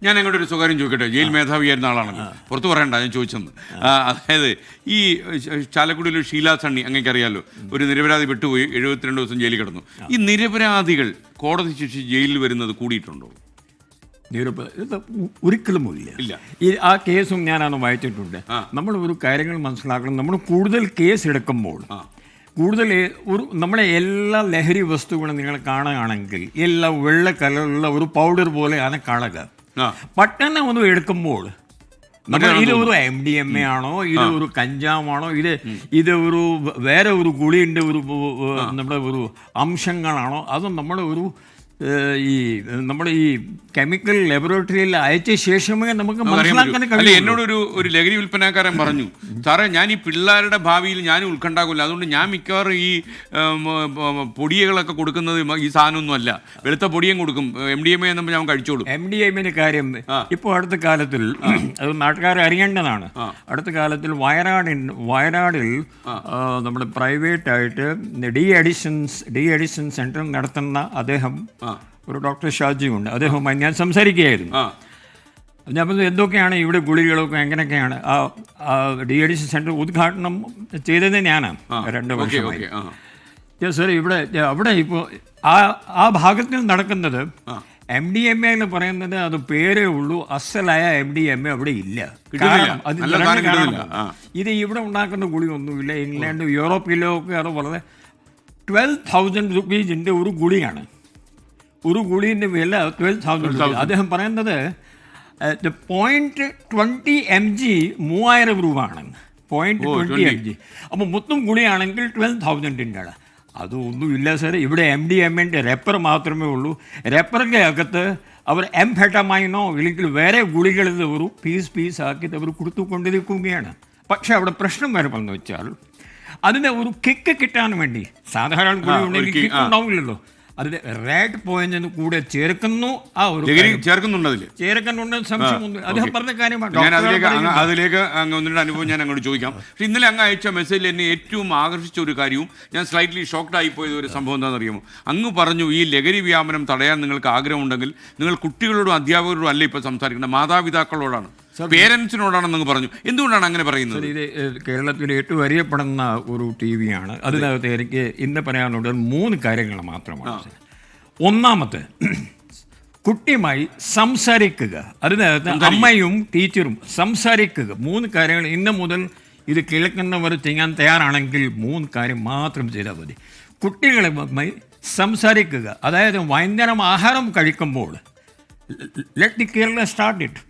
ഞാൻ അങ്ങോട്ട് ഒരു സ്വകാര്യം ചോദിക്കട്ടെ. ജയിൽ മേധാവിയായിരുന്ന ആളാണല്ലോ, പുറത്ത് പറയണ്ട, ഞാൻ ചോദിച്ചെന്ന്. അതായത് ഈ ചാലക്കുടിയിൽ ഷീല സണ്ണി അങ്ങേക്കറിയാലോ, ഒരു നിരപരാധി വിട്ടുപോയി 72 ദിവസം ജയിലിൽ കിടന്നു. ഈ നിരപരാധികൾ കോടതി ശിക്ഷ ജയിലിൽ വരുന്നത് കൂടിയിട്ടുണ്ടോ? ഒരിക്കലുമില്ല. ആ കേസും ഞാനന്ന് വായിച്ചിട്ടുണ്ട്. നമ്മൾ ഒരു കാര്യങ്ങൾ മനസ്സിലാക്കണം. നമ്മൾ കൂടുതൽ കേസ് എടുക്കുമ്പോൾ കൂടുതൽ നമ്മളെ എല്ലാ ലഹരി വസ്തുക്കളും നിങ്ങൾ കാണുകയാണെങ്കിൽ എല്ലാം വെള്ള കളറുള്ള ഒരു പൗഡർ പോലെയാണ് കാണുക. പട്ടണം ഒന്ന് എടുക്കുമ്പോൾ ഇത് ഒരു MDMA ആണോ, ഇത് ഒരു കഞ്ചാവാണോ, ഇത് ഒരു വേറെ ഒരു ഗുളിയുടെ ഒരു നമ്മുടെ ഒരു അംശങ്ങളാണോ, അതും നമ്മുടെ ഒരു നമ്മുടെ ഈ കെമിക്കൽ ലബോറട്ടറിയിൽ അയച്ച ശേഷമേ നമുക്ക് മനസ്സിലാക്കാൻ കഴിയും. എന്നോടൊരു ലഹരി വിൽപ്പനക്കാരൻ പറഞ്ഞു, സാറേ ഞാൻ ഈ പിള്ളേരുടെ ഭാവിയിൽ ഞാൻ ഉൾക്കണ്ടാകില്ല, അതുകൊണ്ട് ഞാൻ മിക്കവാറും ഈ പൊടിയകളൊക്കെ കൊടുക്കുന്നത് ഈ സാധനമൊന്നും അല്ല, വെളുത്ത പൊടിയും കൊടുക്കും, MDMA എന്നുമ്പോൾ ഞാൻ കഴിച്ചോളൂ. MDMA കാര്യം ഇപ്പോൾ അടുത്ത കാലത്തിൽ അത് നാട്ടുകാരെ അറിയേണ്ടതാണ്. അടുത്ത കാലത്തിൽ വയനാടിൽ നമ്മുടെ പ്രൈവറ്റായിട്ട് ഡി അഡിഷൻ സെൻറ്റർ നടത്തുന്ന അദ്ദേഹം ഒരു ഡോക്ടർ ഷാജി ഉണ്ട്, അദ്ദേഹവുമായി ഞാൻ സംസാരിക്കുകയായിരുന്നു. ഞാൻ പറഞ്ഞു എന്തൊക്കെയാണ് ഇവിടെ ഗുളികളൊക്കെ എങ്ങനെയൊക്കെയാണ്. ഡി അഡിഷൻ സെൻറ്റർ ഉദ്ഘാടനം ചെയ്തത് ഞാനാണ് 2 വർഷമായി. സാർ അവിടെ ഇപ്പോൾ ആ ഭാഗത്തിൽ നടക്കുന്നത് MDMA എന്ന് പറയുന്നത് അത് പേരേ ഉള്ളൂ, അസലായ MDMA അവിടെ ഇല്ല. ഇത് ഇവിടെ ഉണ്ടാക്കുന്ന ഗുളിയൊന്നുമില്ല. ഇംഗ്ലണ്ട് യൂറോപ്പിലോ ഒക്കെ അത് വളരെ 12,000 രൂപീസിൻ്റെ ഒരു ഗുളിയാണ്. ഒരു ഗുളിൻ്റെ വില 12,000. അദ്ദേഹം പറയുന്നത് 0.20 mg 3000 രൂപ ആണ്. 0.20 mg. അപ്പോൾ മൊത്തം ഗുളിയാണെങ്കിൽ 12,000 ആണ്. അതൊന്നുമില്ല സാർ. ഇവിടെ MDMA റെപ്പർ മാത്രമേ ഉള്ളൂ. റെപ്പറിൻ്റെ അകത്ത് അവർ എംഫെറ്റമൈനോ ഇല്ലെങ്കിൽ വേറെ ഗുളികളിൽ ഒരു പീസ് ആക്കിയിട്ട് അവർ കൊടുത്തുകൊണ്ടിരിക്കുകയാണ്. പക്ഷേ അവിടെ പ്രശ്നം വരുമെന്ന് വെച്ചാൽ അതിന് ഒരു കിക്ക് കിട്ടാൻ വേണ്ടി സാധാരണ ഗുളി ഉണ്ടെങ്കിൽ കിക്ക് ഉണ്ടാവില്ലല്ലോ, അതിൽ റെഡ് പോയിന്റിന് കൂടെ ചേർക്കുന്നു. ആ ഒരു ചേർക്കുന്നുണ്ട് സംശയമൊന്നും. അദ്ദേഹം പറഞ്ഞ കാര്യമാണ്. അതിലേക്ക് ഒന്നിൻ്റെ അനുഭവം ഞാൻ അങ്ങോട്ട് ചോദിക്കാം. പക്ഷേ ഇന്നലെ അങ്ങ് അയച്ച മെസ്സേജിൽ എന്നെ ഏറ്റവും ആകർഷിച്ച ഒരു കാര്യവും ഞാൻ സ്ലൈറ്റ്ലി ഷോക്ക്ഡായി പോയത് ഒരു സംഭവം എന്താണെന്നറിയാമോ? അങ്ങ് പറഞ്ഞു ഈ ലഹരി വ്യാപനം തടയാൻ നിങ്ങൾക്ക് ആഗ്രഹമുണ്ടെങ്കിൽ നിങ്ങൾ കുട്ടികളോടും അധ്യാപകരോടും അല്ല ഇപ്പോൾ സംസാരിക്കുന്നത്, മാതാപിതാക്കളോടാണ്, പേരൻസിനോടാണെന്ന് പറഞ്ഞു. എന്തുകൊണ്ടാണ് അങ്ങനെ പറയുന്നത്? ഇത് കേരളത്തിൽ ഏറ്റവും അറിയപ്പെടുന്ന ഒരു TV ആണ്. അതിനകത്ത് എനിക്ക് ഇന്ന് പറയാനുള്ളത് 3 കാര്യങ്ങൾ മാത്രമാണ്. ഒന്നാമത്തെ, കുട്ടിയുമായി സംസാരിക്കുക. അതിനകത്ത് അമ്മയും ടീച്ചറും സംസാരിക്കുക. 3 കാര്യങ്ങൾ ഇന്ന് മുതൽ ഇത് കേൾക്കുന്നവർ ചെയ്യാൻ തയ്യാറാണെങ്കിൽ 3 കാര്യം മാത്രം ചെയ്താൽ മതി. കുട്ടികളുമായി സംസാരിക്കുക. അതായത് വൈകുന്നേരം ആഹാരം കഴിക്കുമ്പോൾ let the Kerala start it.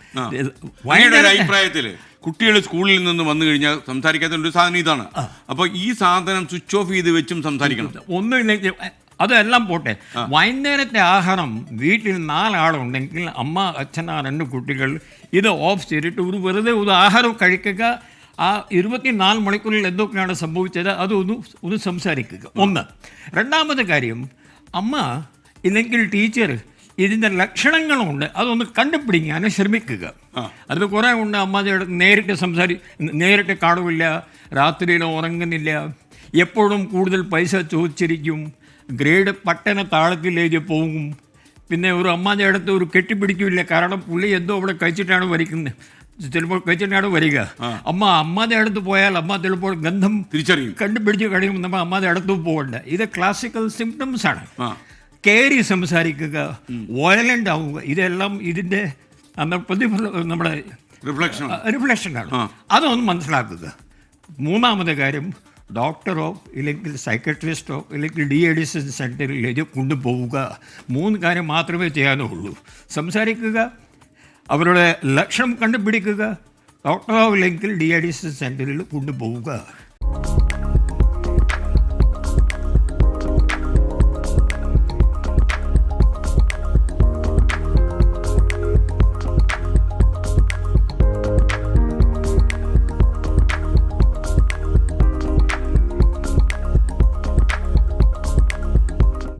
അഭിപ്രായത്തിൽ കുട്ടികൾ സ്കൂളിൽ നിന്ന് വന്നു കഴിഞ്ഞാൽ സംസാരിക്കാത്ത ഒരു സാധനം ഇതാണ്. അപ്പോൾ ഈ സാധനം സ്വിച്ച് ഓഫ് ചെയ്ത് വെച്ചും സംസാരിക്കണം. ഒന്നുമില്ലെങ്കിൽ അതെല്ലാം പോട്ടെ, വൈകുന്നേരത്തെ ആഹാരം വീട്ടിൽ 4 ആളുണ്ടെങ്കിൽ അമ്മ, അച്ഛൻ, 2 കുട്ടികൾ ഇത് ഓഫ് ചെയ്തിട്ട് വെറുതെ ഒരു ആഹാരം കഴിക്കുക. ആ 24 മണിക്കൂറിൽ എന്തൊക്കെയാണ് സംഭവിച്ചത് ഒന്ന് സംസാരിക്കുക. ഒന്ന്. രണ്ടാമത്തെ കാര്യം, അമ്മ ഇല്ലെങ്കിൽ ടീച്ചർ ഇതിൻ്റെ ലക്ഷണങ്ങളുണ്ട്, അതൊന്ന് കണ്ടുപിടിക്കാൻ ശ്രമിക്കുക. അത് കുറേ ഉണ്ട്. അമ്മാൻ്റെ അടുത്ത് നേരിട്ട് കാണില്ല, രാത്രിയിൽ ഉറങ്ങുന്നില്ല, എപ്പോഴും കൂടുതൽ പൈസ ചോദിച്ചിരിക്കും, ഗ്രേഡ് പട്ടണ താഴത്തിലേക്ക് പോകും. പിന്നെ ഒരു അമ്മാൻ്റെ അടുത്ത് ഒരു കെട്ടിപ്പിടിക്കില്ല, കാരണം പുള്ളി എന്തോ അവിടെ കഴിച്ചിട്ടാണ് വരിക്കുന്നത്, ചിലപ്പോൾ കഴിച്ചിട്ടാണ് വരിക. അമ്മാൻ്റെ അടുത്ത് പോയാൽ അമ്മ ചിലപ്പോൾ ഗന്ധം കണ്ടുപിടിച്ച് കഴിയുമ്പോൾ നമ്മൾ അമ്മാൻ്റെ അടുത്ത് പോകണ്ട. ഇത് ക്ലാസിക്കൽ സിംറ്റംസ് ആണ്. കയറി സംസാരിക്കുക, വയലൻ്റ് ആവുക, ഇതെല്ലാം ഇതിൻ്റെ നമ്മുടെ റിഫ്ലക്ഷനാണ്. അതൊന്ന് മനസ്സിലാക്കുക. മൂന്നാമത്തെ കാര്യം, ഡോക്ടറോ ഇല്ലെങ്കിൽ സൈക്കട്രിസ്റ്റോ ഇല്ലെങ്കിൽ ഡി അഡിഷൻ സെൻറ്ററിലേക്ക് കൊണ്ടുപോവുക. 3 കാര്യം മാത്രമേ ചെയ്യാനുള്ളൂ. സംസാരിക്കുക, അവരുടെ ലക്ഷണം കണ്ടുപിടിക്കുക, ഡോക്ടറോ ഇല്ലെങ്കിൽ ഡി അഡിഷൻ സെൻറ്ററിൽ കൊണ്ടുപോവുക.